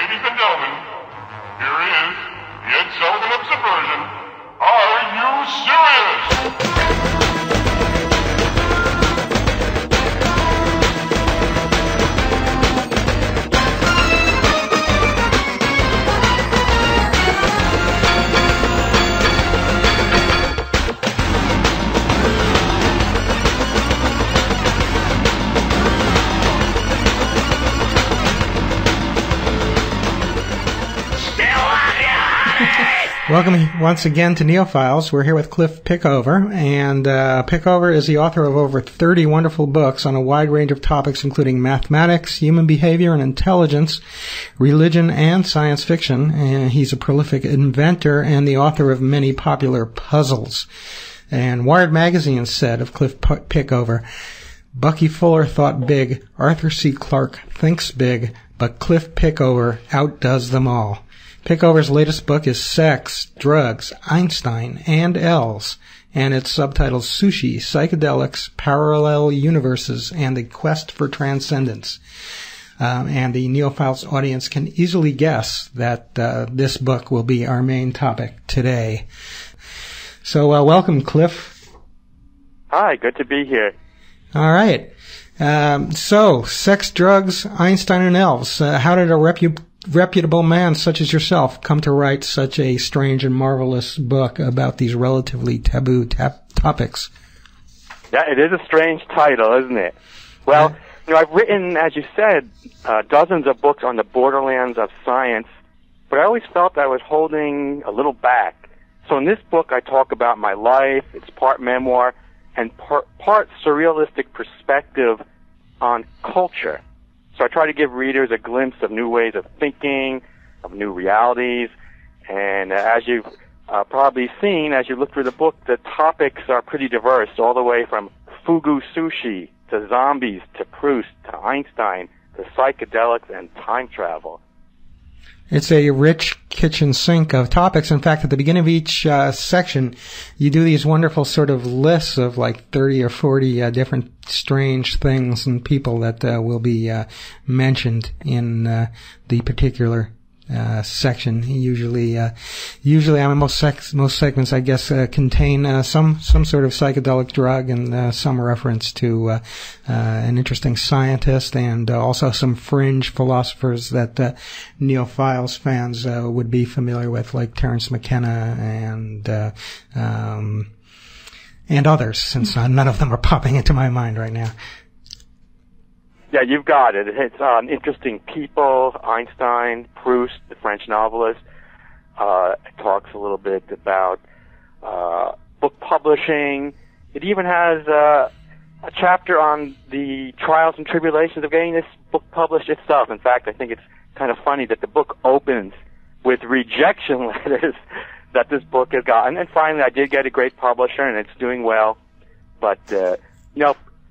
Ladies and gentlemen, here is the Ed Sullivan of Subversion. Are you serious? Welcome once again to NeoFiles. We're here with Cliff Pickover, and Pickover is the author of over 30 wonderful books on a wide range of topics including mathematics, human behavior and intelligence, religion, and science fiction. And he's a prolific inventor and the author of many popular puzzles. And Wired Magazine said of Cliff Pickover, Bucky Fuller thought big, Arthur C. Clarke thinks big, but Cliff Pickover outdoes them all. Pickover's latest book is Sex, Drugs, Einstein, and L's, and it's subtitled Sushi, Psychedelics, Parallel Universes, and the Quest for Transcendence. And the NeoFiles audience can easily guess that this book will be our main topic today. So welcome, Cliff. Hi, good to be here. All right. So, Sex, Drugs, Einstein, and Elves. How did a reputable man such as yourself come to write such a strange and marvelous book about these relatively taboo topics? Yeah, it is a strange title, isn't it? Well, I've written, as you said, dozens of books on the borderlands of science, but I always felt I was holding a little back. So in this book, I talk about my life. It's part memoir and part surrealistic perspective on culture. So I try to give readers a glimpse of new ways of thinking, of new realities, and as you've probably seen, as you look through the book, the topics are pretty diverse, all the way from fugu sushi to zombies to Proust to Einstein to psychedelics and time travel. It's a rich kitchen sink of topics. In fact, at the beginning of each section, you do these wonderful sort of lists of like 30 or 40 different strange things and people that will be mentioned in the particular section. Usually, I mean, most segments, I guess, contain some sort of psychedelic drug and some reference to an interesting scientist, and also some fringe philosophers that NeoFiles fans would be familiar with, like Terence McKenna and others, since none of them are popping into my mind right now. Yeah, you've got it. It's interesting people, Einstein, Proust, the French novelist. It talks a little bit about book publishing. It even has a chapter on the trials and tribulations of getting this book published itself. In fact, I think it's kind of funny that the book opens with rejection letters that this book has gotten. And finally, I did get a great publisher, and it's doing well. But,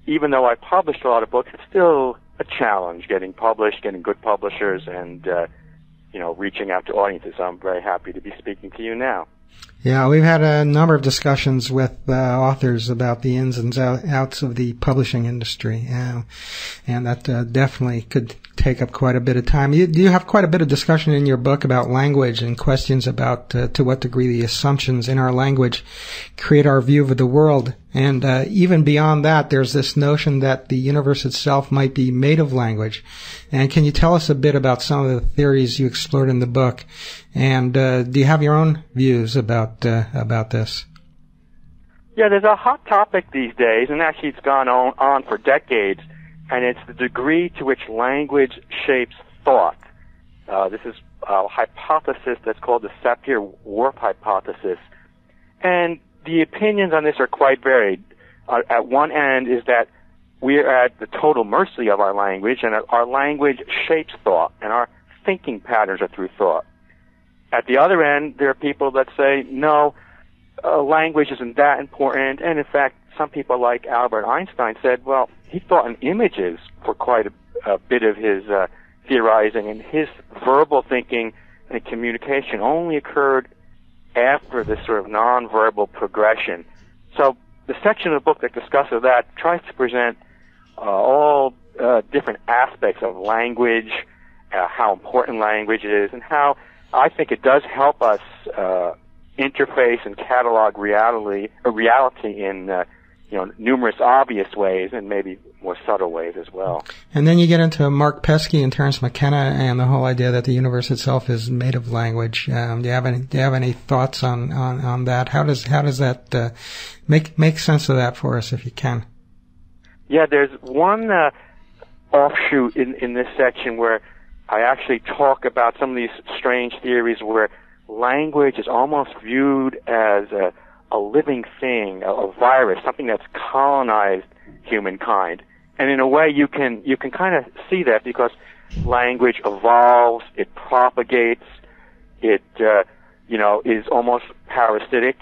even though I published a lot of books, it's still a challenge getting published, getting good publishers, and, reaching out to audiences. So I'm very happy to be speaking to you now. Yeah, we've had a number of discussions with authors about the ins and outs of the publishing industry, and that definitely could take up quite a bit of time. You have quite a bit of discussion in your book about language and questions about to what degree the assumptions in our language create our view of the world. And even beyond that, there's this notion that the universe itself might be made of language. And can you tell us a bit about some of the theories you explored in the book? And do you have your own views about this? Yeah, there's a hot topic these days, and actually it's gone on for decades, and it's the degree to which language shapes thought. This is a hypothesis that's called the Sapir-Whorf hypothesis. And the opinions on this are quite varied. At one end is that we are at the total mercy of our language, and our language shapes thought, and our thinking patterns are through thought. At the other end, there are people that say, no, language isn't that important, and in fact, some people like Albert Einstein said, well, he thought in images for quite a bit of his theorizing, and his verbal thinking and communication only occurred after this sort of nonverbal progression. So the section of the book that discusses that tries to present all different aspects of language how important language is, and how I think it does help us interface and catalog reality in numerous obvious ways and maybe more subtle ways as well. And then you get into Mark Pesky and Terence McKenna and the whole idea that the universe itself is made of language. Do you have any thoughts on that? How does that make sense of that for us, if you can? Yeah, there's one offshoot in this section where I actually talk about some of these strange theories where language is almost viewed as a living thing, a virus, something that's colonized humankind. And in a way, you can kind of see that because language evolves, it propagates, it is almost parasitic.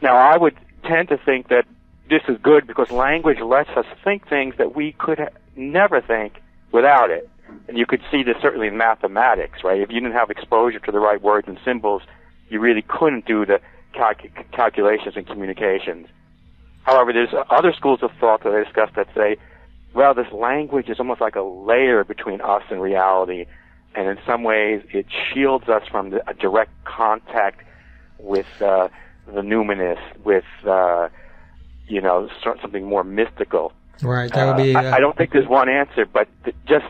Now, I would tend to think that this is good because language lets us think things that we could never think without it. And you could see this certainly in mathematics, right? If you didn't have exposure to the right words and symbols, you really couldn't do the calculations and communications. However, there's other schools of thought that I discussed that say, well, this language is almost like a layer between us and reality, and in some ways it shields us from a direct contact with the numinous, with something more mystical. Right, that would be... I don't think there's one answer, but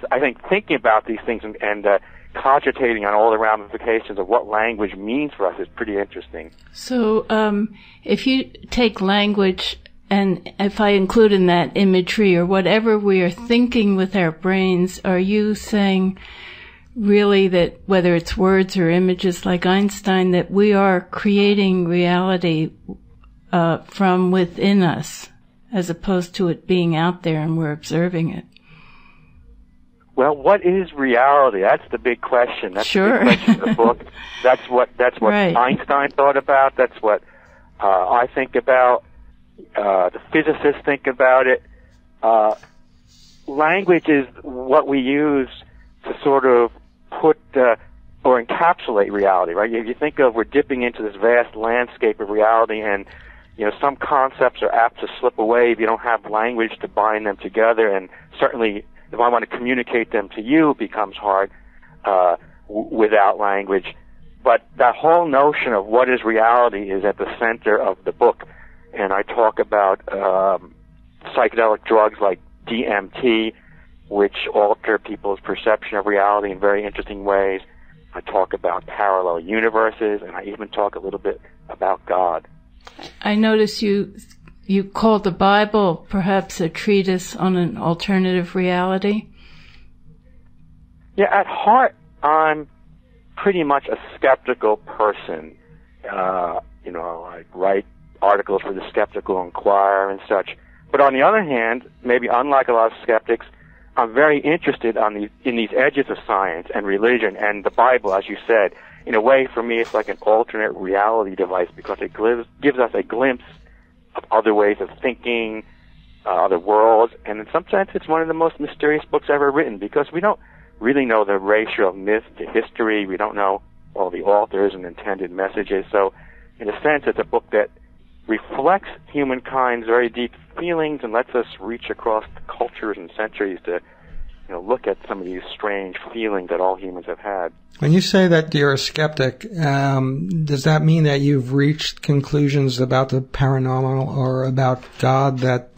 I think thinking about these things and cogitating on all the ramifications of what language means for us is pretty interesting. So if you take language, and if I include in that imagery or whatever we are thinking with our brains, are you saying really that whether it's words or images like Einstein, that we are creating reality from within us, as opposed to it being out there and we're observing it? Well, what is reality? That's the big question. That's sure. the big question of the book. That's what right. Einstein thought about. That's what I think about. The physicists think about it. Language is what we use to sort of put or encapsulate reality, right? If you think of, we're dipping into this vast landscape of reality, and some concepts are apt to slip away if you don't have language to bind them together, and certainly if I want to communicate them to you, it becomes hard without language. But that whole notion of what is reality is at the center of the book. And I talk about psychedelic drugs like DMT, which alter people's perception of reality in very interesting ways. I talk about parallel universes, and I even talk a little bit about God. I notice you called the Bible perhaps a treatise on an alternative reality. Yeah, at heart, I'm pretty much a skeptical person. I write articles for the Skeptical Inquirer and such. But on the other hand, maybe unlike a lot of skeptics, I'm very interested in these edges of science and religion and the Bible, as you said. In a way, for me, it's like an alternate reality device because it gives us a glimpse of other ways of thinking, other worlds, and in some sense, it's one of the most mysterious books ever written because we don't really know the ratio of myth to history. We don't know all the authors and intended messages. So, in a sense, it's a book that reflects humankind's very deep feelings and lets us reach across cultures and centuries to look at some of these strange feelings that all humans have had. When you say that you're a skeptic, does that mean that you've reached conclusions about the paranormal or about God that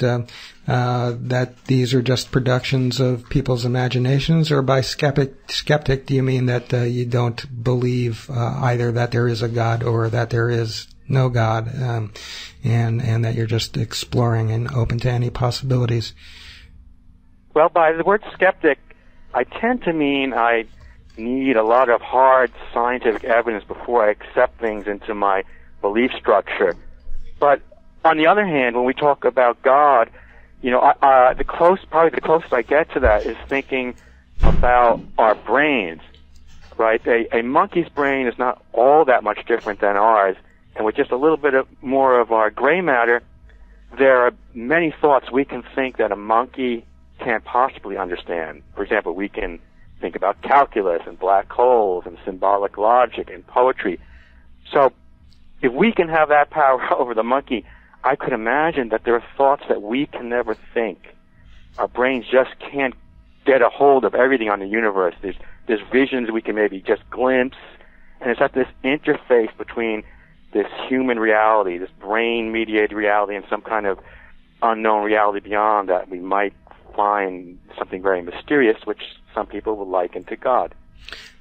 these are just productions of people's imaginations? Or by skeptic, do you mean that you don't believe either that there is a God or that there is no God, and that you're just exploring and open to any possibilities? Well, by the word skeptic, I tend to mean I need a lot of hard scientific evidence before I accept things into my belief structure. But on the other hand, when we talk about God, probably the closest I get to that is thinking about our brains, right? A monkey's brain is not all that much different than ours, and with just a little bit more of our gray matter, there are many thoughts we can think that a monkey can't possibly understand. For example, we can think about calculus and black holes and symbolic logic and poetry. So if we can have that power over the monkey, I could imagine that there are thoughts that we can never think. Our brains just can't get a hold of everything on the universe. There's there's visions we can maybe just glimpse, and it's at this interface between this human reality, this brain-mediated reality, and some kind of unknown reality beyond that we might find something very mysterious, which some people will liken to God.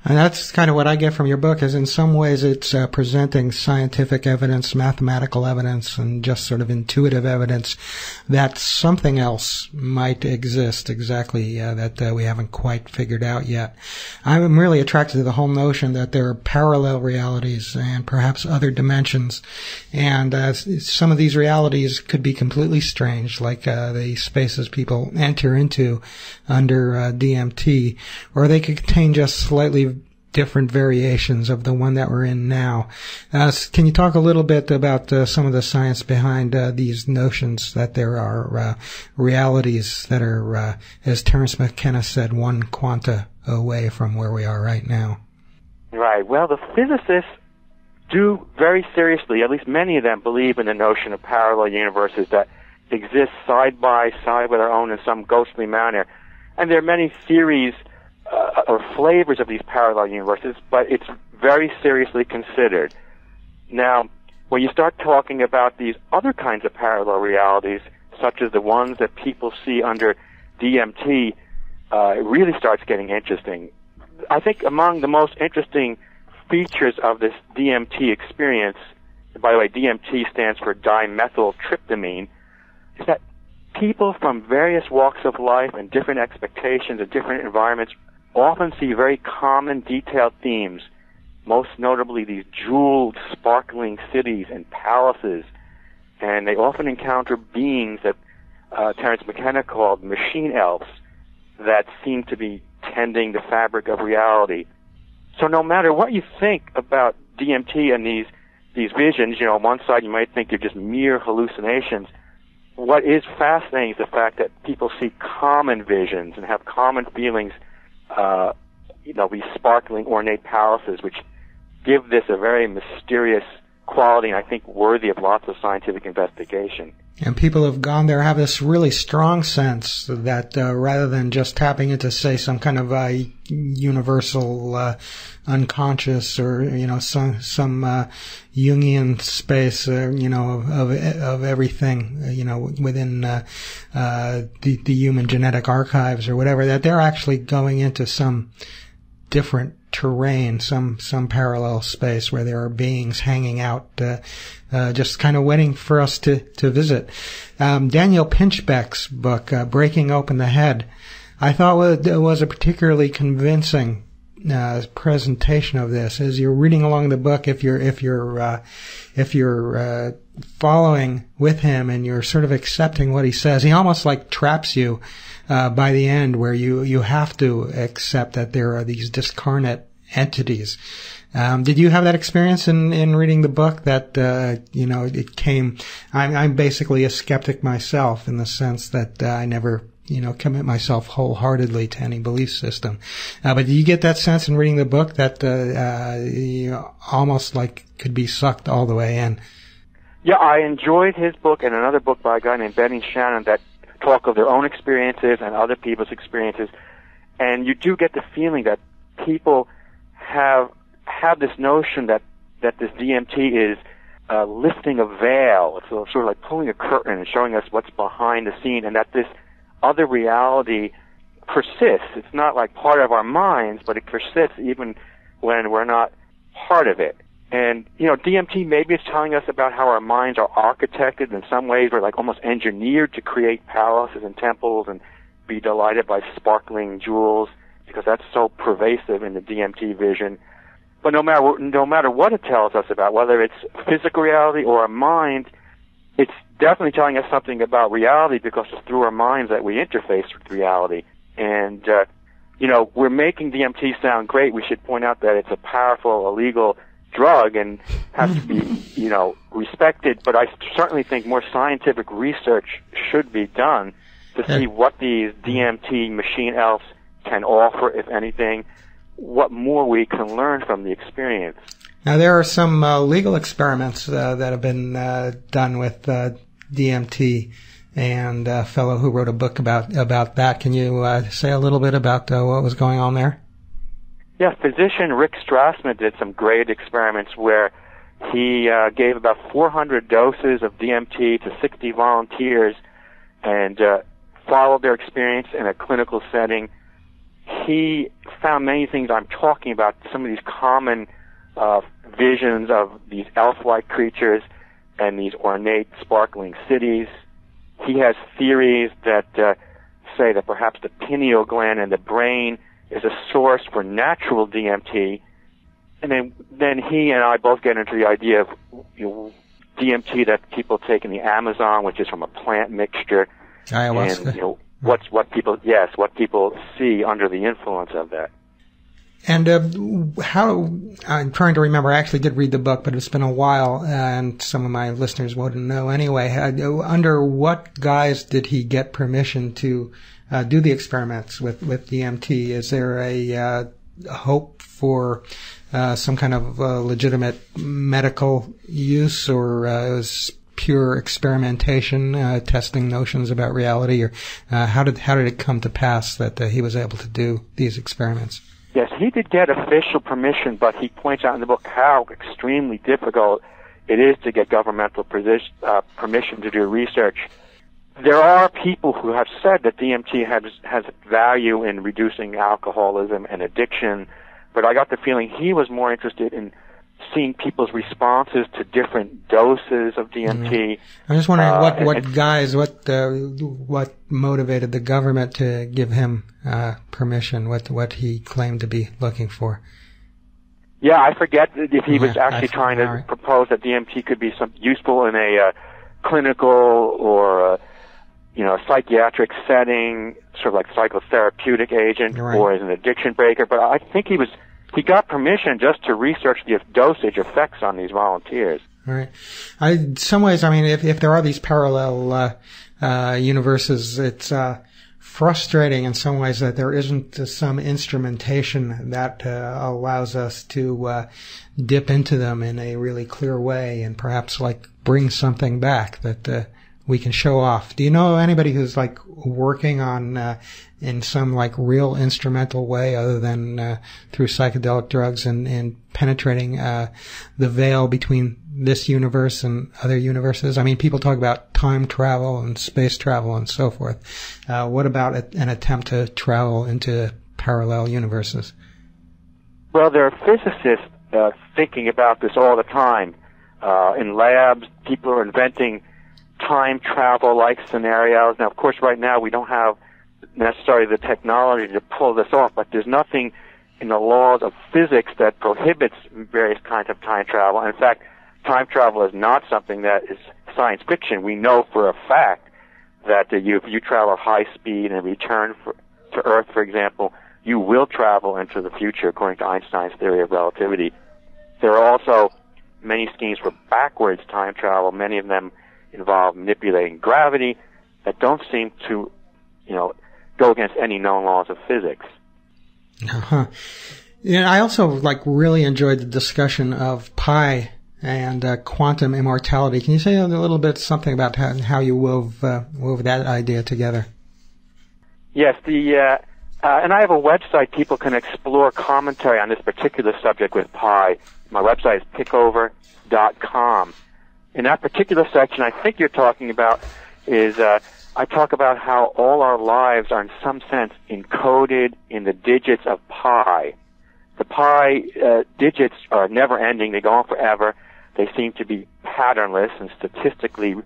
And that's kind of what I get from your book, is in some ways it's presenting scientific evidence, mathematical evidence, and just sort of intuitive evidence that something else might exist exactly that we haven't quite figured out yet. I'm really attracted to the whole notion that there are parallel realities and perhaps other dimensions, and some of these realities could be completely strange, like the spaces people enter into under DMT, or they could contain just slightly different variations of the one that we're in now. Can you talk a little bit about some of the science behind these notions that there are realities that are, as Terence McKenna said, one quanta away from where we are right now? Right. Well, the physicists do very seriously, at least many of them, believe in the notion of parallel universes that exist side by side with our own in some ghostly manner. And there are many theories or flavors of these parallel universes, but it's very seriously considered. Now, when you start talking about these other kinds of parallel realities, such as the ones that people see under DMT, it really starts getting interesting. I think among the most interesting features of this DMT experience, by the way, DMT stands for dimethyltryptamine, is that people from various walks of life and different expectations and different environments often see very common, detailed themes, most notably these jeweled, sparkling cities and palaces, and they often encounter beings that Terence McKenna called machine elves that seem to be tending the fabric of reality. So no matter what you think about DMT and these visions, on one side you might think they're just mere hallucinations. What is fascinating is the fact that people see common visions and have common feelings, these sparkling, ornate palaces, which give this a very mysterious quality, and I think worthy of lots of scientific investigation. And people who have gone there have this really strong sense that rather than just tapping into, say, some kind of universal unconscious or some Jungian space, of everything, within the human genetic archives or whatever, that they're actually going into some different terrain, some parallel space where there are beings hanging out, just kind of waiting for us to visit. Daniel Pinchbeck's book, Breaking Open the Head, I thought was a particularly convincing presentation of this. As you're reading along the book, if you're following with him and you're sort of accepting what he says, he almost like traps you by the end, where you have to accept that there are these discarnate entities. Did you have that experience in reading the book, that it came? I'm basically a skeptic myself, in the sense that I never commit myself wholeheartedly to any belief system. But do you get that sense in reading the book that you almost like could be sucked all the way in? Yeah, I enjoyed his book and another book by a guy named Benny Shannon that talk of their own experiences and other people's experiences, and you do get the feeling that people have this notion that this DMT is lifting a veil. It's sort of like pulling a curtain and showing us what's behind the scene, and that this other reality persists. It's not like part of our minds, but it persists even when we're not part of it. And, DMT maybe is telling us about how our minds are architected. In some ways, we're like almost engineered to create palaces and temples and be delighted by sparkling jewels, because that's so pervasive in the DMT vision. But no matter what it tells us about, whether it's physical reality or our mind, it's definitely telling us something about reality, because it's through our minds that we interface with reality. And, we're making DMT sound great. We should point out that it's a powerful, illegal drug and has to be, respected. But I certainly think more scientific research should be done to see what these DMT machine elves can offer, if anything, what more we can learn from the experience. Now, there are some legal experiments that have been done with DMT, and a fellow who wrote a book about that. Can you say a little bit about what was going on there? Yeah, physician Rick Strassman did some great experiments where he gave about 400 doses of DMT to 60 volunteers and followed their experience in a clinical setting. He found many things I'm talking about, some of these common visions of these elf-like creatures and these ornate, sparkling cities. He has theories that say that perhaps the pineal gland in the brain is a source for natural DMT. And then he and I both get into the idea of DMT that people take in the Amazon, which is from a plant mixture. Ayahuasca. And what people see under the influence of that. And I'm trying to remember, I actually did read the book, but it's been a while, and some of my listeners wouldn't know anyway. Under what guise did he get permission to do the experiments with DMT? Is there a hope for some kind of legitimate medical use, or it was pure experimentation, testing notions about reality, or how did it come to pass that he was able to do these experiments? Yes, he did get official permission, but he points out in the book how extremely difficult it is to get governmental permission to do research. There are people who have said that DMT has value in reducing alcoholism and addiction, but I got the feeling he was more interested in seeing people's responses to different doses of DMT. Mm-hmm. I'm just wondering what motivated the government to give him permission, what he claimed to be looking for. Yeah, I forget if he was actually trying to propose that DMT could be useful in a clinical or a psychiatric setting, sort of like psychotherapeutic agent, or as an addiction breaker. But I think he got permission just to research the dosage effects on these volunteers. Right. In some ways, I mean, if there are these parallel universes, it's frustrating in some ways that there isn't some instrumentation that allows us to dip into them in a really clear way and perhaps bring something back that we can show off. Do you know anybody who's working on in some real instrumental way other than through psychedelic drugs and penetrating the veil between this universe and other universes? I mean, people talk about time travel and space travel and so forth. What about an attempt to travel into parallel universes? Well, there are physicists thinking about this all the time. In labs, people are inventing time travel-like scenarios. Now, of course, right now we don't have necessarily the technology to pull this off, but there's nothing in the laws of physics that prohibits various kinds of time travel. In fact, time travel is not something that is science fiction. We know for a fact that if you travel high speed and return to Earth, for example, you will travel into the future according to Einstein's theory of relativity. There are also many schemes for backwards time travel, many of them involve manipulating gravity that don't seem to, go against any known laws of physics. Uh-huh. Yeah, I also really enjoyed the discussion of pi and quantum immortality. Can you say a little bit something about how you wove that idea together? Yes, and I have a website. People can explore commentary on this particular subject with pi. My website is Pickover.com. In that particular section, I think you're talking about is I talk about how all our lives are in some sense encoded in the digits of pi. The pi digits are never ending. They go on forever. They seem to be patternless and statistically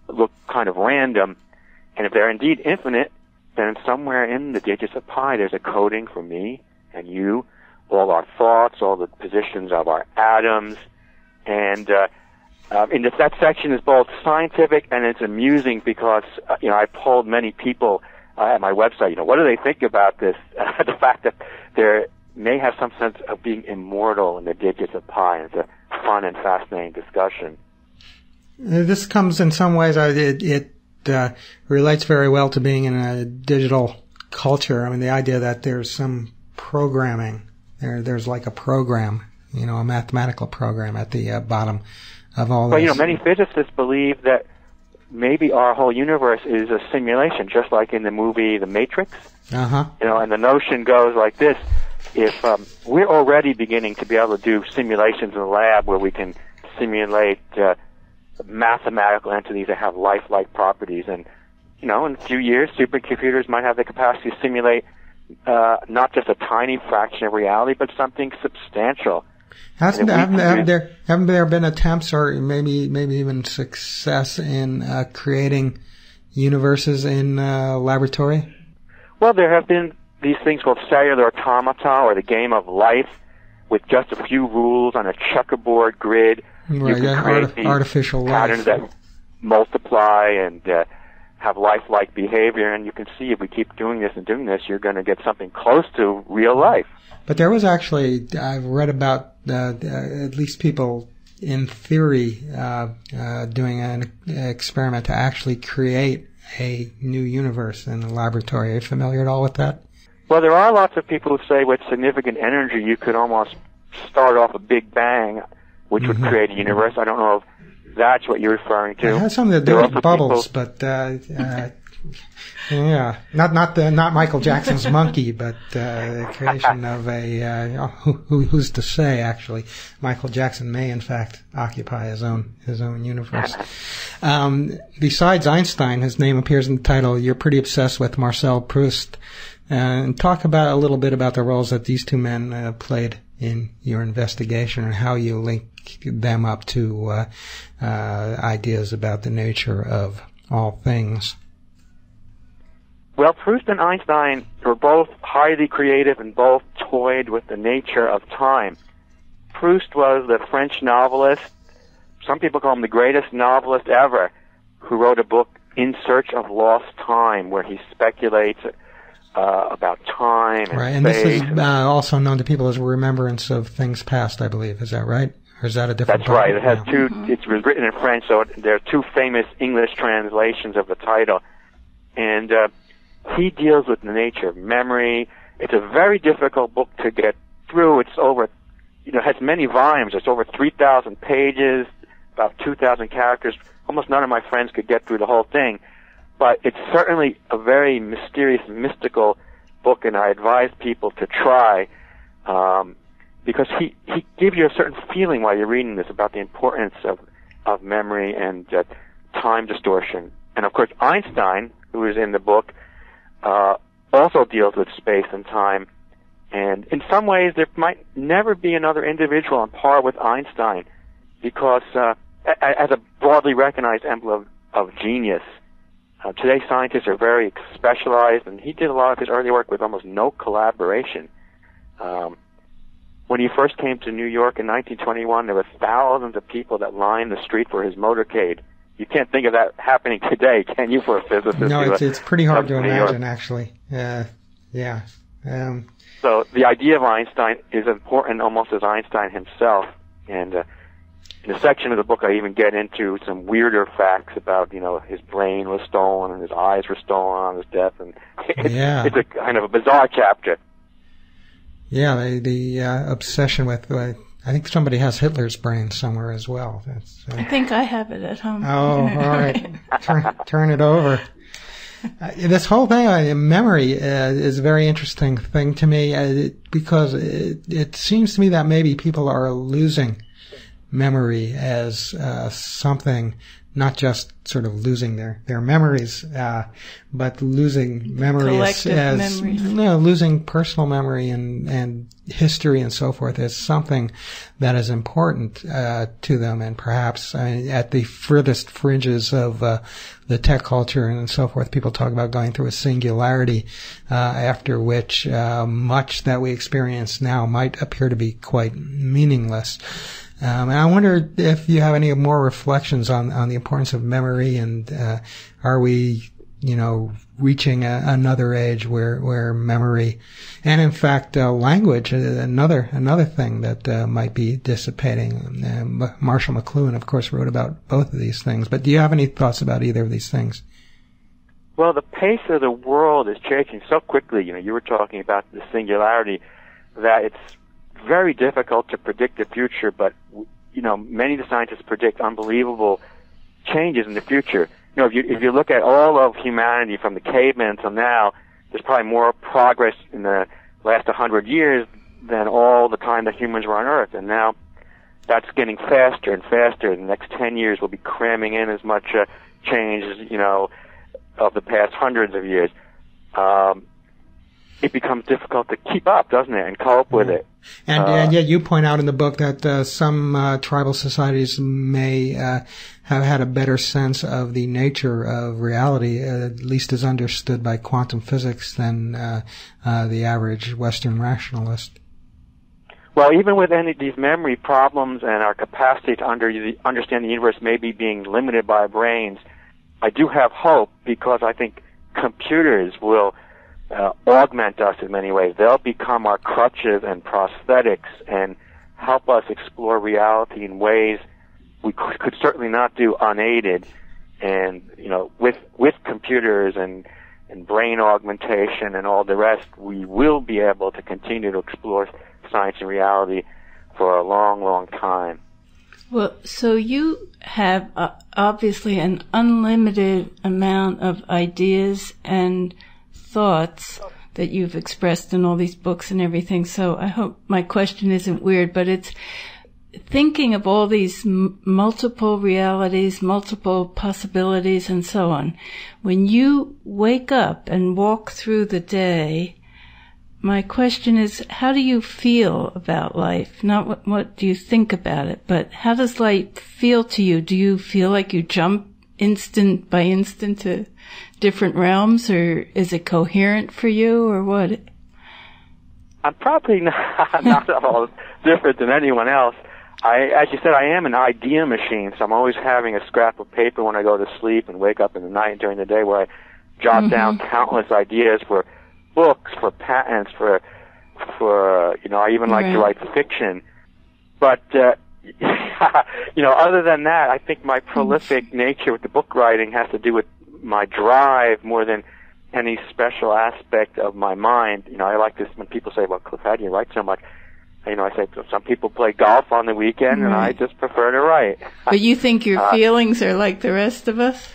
look kind of random. And if they're indeed infinite, then somewhere in the digits of pi there's a coding for me and you, all our thoughts, all the positions of our atoms, and that section is both scientific and it's amusing because, I polled many people at my website, what do they think about this? The fact that there may have some sense of being immortal in the digits of pi. And it's a fun and fascinating discussion. This comes in some ways, it relates very well to being in a digital culture. I mean, the idea that there's some programming. There's a program, a mathematical program at the bottom of all this. Well, many physicists believe that maybe our whole universe is a simulation, just like in the movie The Matrix. Uh-huh. And the notion goes like this. we're already beginning to be able to do simulations in the lab where we can simulate mathematical entities that have lifelike properties, and in a few years, supercomputers might have the capacity to simulate not just a tiny fraction of reality, but something substantial. Haven't there been attempts, or maybe even success in creating universes in laboratory? Well, there have been these things called cellular automata, or the game of life, with just a few rules on a checkerboard grid. Right, you can create these artificial patterns life. that multiply and have lifelike behavior, and you can see if we keep doing this, you're going to get something close to real life. But there was actually, I've read about at least people in theory doing an experiment to actually create a new universe in the laboratory. Are you familiar at all with that? Well, there are lots of people who say with significant energy you could almost start off a big bang, which would create a universe. I don't know if that's what you're referring to. It has something to do with bubbles, but yeah, not Michael Jackson's monkey, but the creation of a who's to say? Actually, Michael Jackson may in fact occupy his own universe. Besides Einstein, his name appears in the title. You're pretty obsessed with Marcel Proust, and talk a little bit about the roles that these two men played in your investigation and how you link them up to ideas about the nature of all things. Well, Proust and Einstein were both highly creative and both toyed with the nature of time. Proust was the French novelist, some people call him the greatest novelist ever, who wrote a book, In Search of Lost Time, where he speculates about time and right, and space. This is also known to people as Remembrance of Things Past, I believe. Is that right? Or is that a different That's right. It has yeah. two. It was written in French, so there are two famous English translations of the title. And he deals with the nature of memory. It's a very difficult book to get through. It's over, has many volumes. It's over 3,000 pages, about 2,000 characters. Almost none of my friends could get through the whole thing. But it's certainly a very mysterious, mystical book, and I advise people to try, because he gives you a certain feeling while you're reading this about the importance of memory and time distortion. And of course, Einstein, who is in the book, also deals with space and time. And in some ways, there might never be another individual on par with Einstein, because as a broadly recognized emblem of genius, today scientists are very specialized, and he did a lot of his early work with almost no collaboration. When he first came to New York in 1921, there were thousands of people that lined the street for his motorcade. You can't think of that happening today, can you, for a physicist? No, it's pretty hard to imagine, actually. Yeah. So the idea of Einstein is important almost as Einstein himself. And in a section of the book, I even get into some weirder facts about, his brain was stolen and his eyes were stolen on his death. And it's a kind of a bizarre chapter. Yeah, the obsession with, I think somebody has Hitler's brain somewhere as well. I think I have it at home. Oh, all right. Turn it over. This whole thing, memory, is a very interesting thing to me, because it seems to me that maybe people are losing memory as something, not just sort of losing their memories, but losing memory as losing personal memory and history and so forth as something that is important to them, and perhaps at the furthest fringes of the tech culture and so forth, people talk about going through a singularity, after which much that we experience now might appear to be quite meaningless. And I wonder if you have any more reflections on the importance of memory, and are we, reaching another age where memory, and in fact language, another thing that might be dissipating. Marshall McLuhan, of course, wrote about both of these things. But do you have any thoughts about either of these things? Well, the pace of the world is changing so quickly. You were talking about the singularity, that it's very difficult to predict the future, but many of the scientists predict unbelievable changes in the future. If you look at all of humanity from the caveman until now, there's probably more progress in the last 100 years than all the time that humans were on Earth. And now that's getting faster and faster. The next 10 years will be cramming in as much change as, of the past hundreds of years. It becomes difficult to keep up, doesn't it, and cope with it. And yet you point out in the book that some tribal societies may have had a better sense of the nature of reality, at least as understood by quantum physics, than the average Western rationalist. Well, even with any of these memory problems and our capacity to understand the universe maybe being limited by our brains, I do have hope, because I think computers will augment us in many ways. They'll become our crutches and prosthetics and help us explore reality in ways we could certainly not do unaided. And, with computers and brain augmentation and all the rest, we will be able to continue to explore science and reality for a long, long time. Well, so you have obviously an unlimited amount of ideas and thoughts that you've expressed in all these books and everything. So I hope my question isn't weird, but it's thinking of all these multiple realities, multiple possibilities, and so on. When you wake up and walk through the day, my question is, how do you feel about life? Not what do you think about it, but how does life feel to you? Do you feel like you jump instant by instant to different realms, or is it coherent for you, or what? I'm probably not at all different than anyone else. As you said, I am an idea machine, so I'm always having a scrap of paper when I go to sleep and wake up in the night and during the day where I jot down countless ideas for books, for patents, for I even like to write fiction. But, other than that, I think my prolific nature with the book writing has to do with my drive more than any special aspect of my mind. I like this when people say, well, Cliff, how do you write so much? I say, some people play golf on the weekend, and I just prefer to write. But you think your feelings are like the rest of us?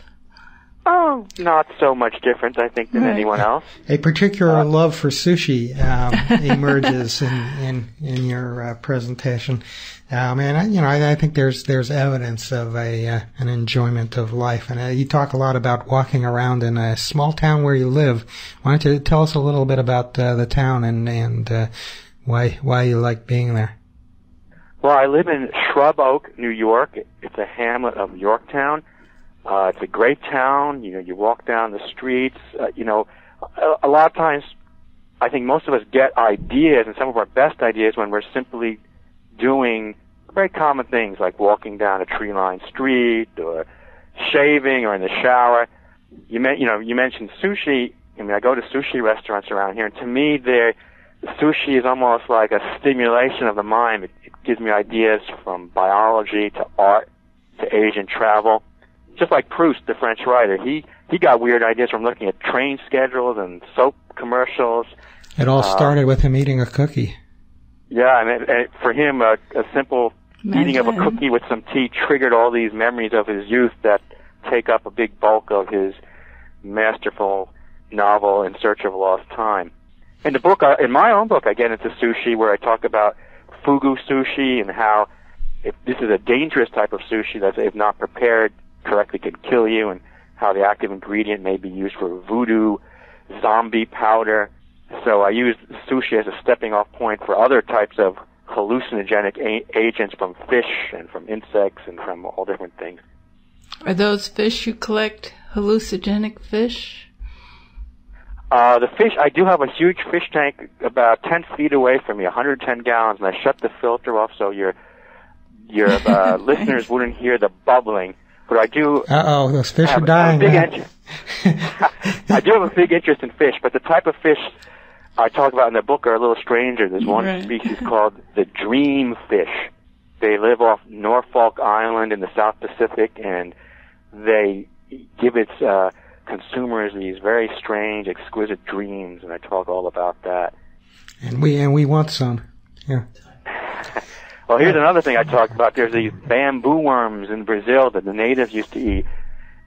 Oh, not so much different, I think, than anyone else. A particular love for sushi emerges in your presentation, and I think there's evidence of an enjoyment of life, and you talk a lot about walking around in a small town where you live. Why don't you tell us a little bit about the town and why you like being there? Well, I live in Shrub Oak, New York. It's a hamlet of Yorktown. It's a great town. You walk down the streets. A lot of times, I think most of us get ideas, and some of our best ideas, when we're simply doing very common things like walking down a tree-lined street or shaving or in the shower. You mentioned sushi. I go to sushi restaurants around here, and to me, sushi is almost like a stimulation of the mind. It gives me ideas from biology to art to Asian travel. Just like Proust, the French writer, he got weird ideas from looking at train schedules and soap commercials. It all started with him eating a cookie. Yeah, and for him, a simple eating of a cookie with some tea triggered all these memories of his youth that take up a big bulk of his masterful novel In Search of Lost Time. In the book, in my own book, I get into sushi, where I talk about fugu sushi and how if this is a dangerous type of sushi that if not prepared correctly could kill you, and how the active ingredient may be used for voodoo, zombie powder. So I use sushi as a stepping off point for other types of hallucinogenic agents from fish and from insects and from all different things. Are those fish you collect hallucinogenic fish? The fish, I do have a huge fish tank about 10 feet away from me, 110 gallons, and I shut the filter off so your listeners wouldn't hear the bubbling. But I do. Those fish are dying. I do have a big interest in fish, but the type of fish I talk about in the book are a little stranger. There's one species called the dream fish. They live off Norfolk Island in the South Pacific, and they give its consumers these very strange, exquisite dreams, and I talk all about that. And we want some. Yeah. Well, here's another thing I talk about. There's these bamboo worms in Brazil that the natives used to eat,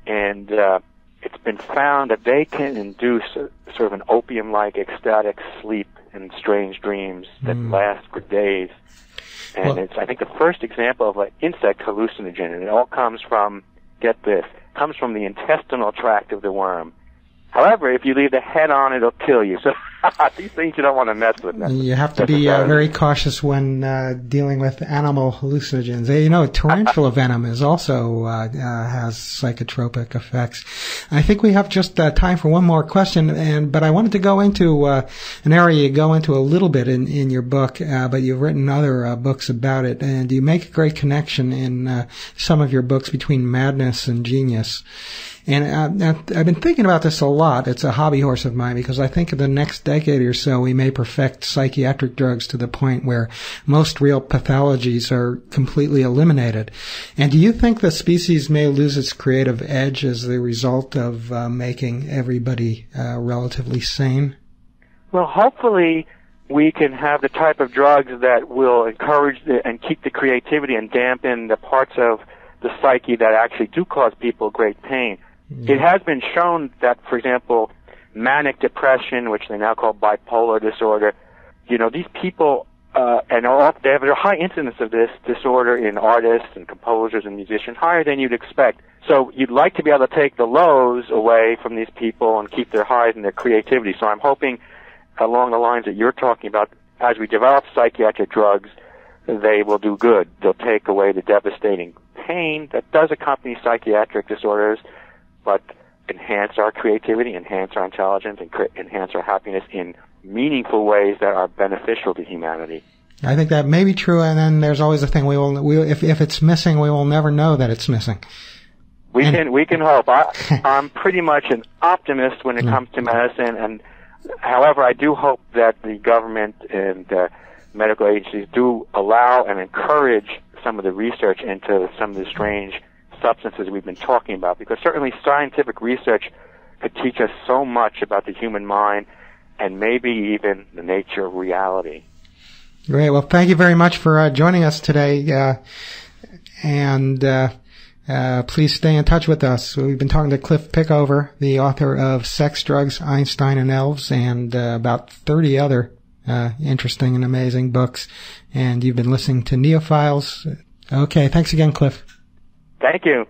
and it's been found that they can induce sort of an opium-like ecstatic sleep and strange dreams that last for days. And it's, I think, the first example of an insect hallucinogen, and it all comes from, get this, comes from the intestinal tract of the worm. However, if you leave the head on, it'll kill you. So these things you don't want to mess with. You have to be very cautious when dealing with animal hallucinogens. You know, tarantula venom is also has psychotropic effects. I think we have just time for one more question, but I wanted to go into an area you go into a little bit in your book, but you've written other books about it, and you make a great connection in some of your books between madness and genius. And I've been thinking about this a lot. It's a hobby horse of mine because I think in the next decade or so we may perfect psychiatric drugs to the point where most real pathologies are completely eliminated. And do you think the species may lose its creative edge as the result of making everybody relatively sane? Well, hopefully we can have the type of drugs that will encourage and keep the creativity and dampen the parts of the psyche that actually do cause people great pain. It has been shown that, for example, manic depression, which they now call bipolar disorder, you know, these people, they have a high incidence of this disorder in artists and composers and musicians, higher than you'd expect. So you'd like to be able to take the lows away from these people and keep their highs and their creativity. So I'm hoping along the lines that you're talking about, as we develop psychiatric drugs, they will do good. They'll take away the devastating pain that does accompany psychiatric disorders, but enhance our creativity, enhance our intelligence, and enhance our happiness in meaningful ways that are beneficial to humanity. I think that may be true, and then there's always a thing if it's missing, we will never know that it's missing. We can hope. I'm pretty much an optimist when it comes to medicine, and however, I do hope that the government and medical agencies do allow and encourage some of the research into some of the strange substances we've been talking about, because certainly scientific research could teach us so much about the human mind and maybe even the nature of reality. Great. Well, thank you very much for joining us today, and please stay in touch with us. We've been talking to Cliff Pickover, the author of Sex, Drugs, Einstein, and Elves, and about 30 other interesting and amazing books. And you've been listening to NeoFiles. Okay, thanks again, Cliff. Thank you.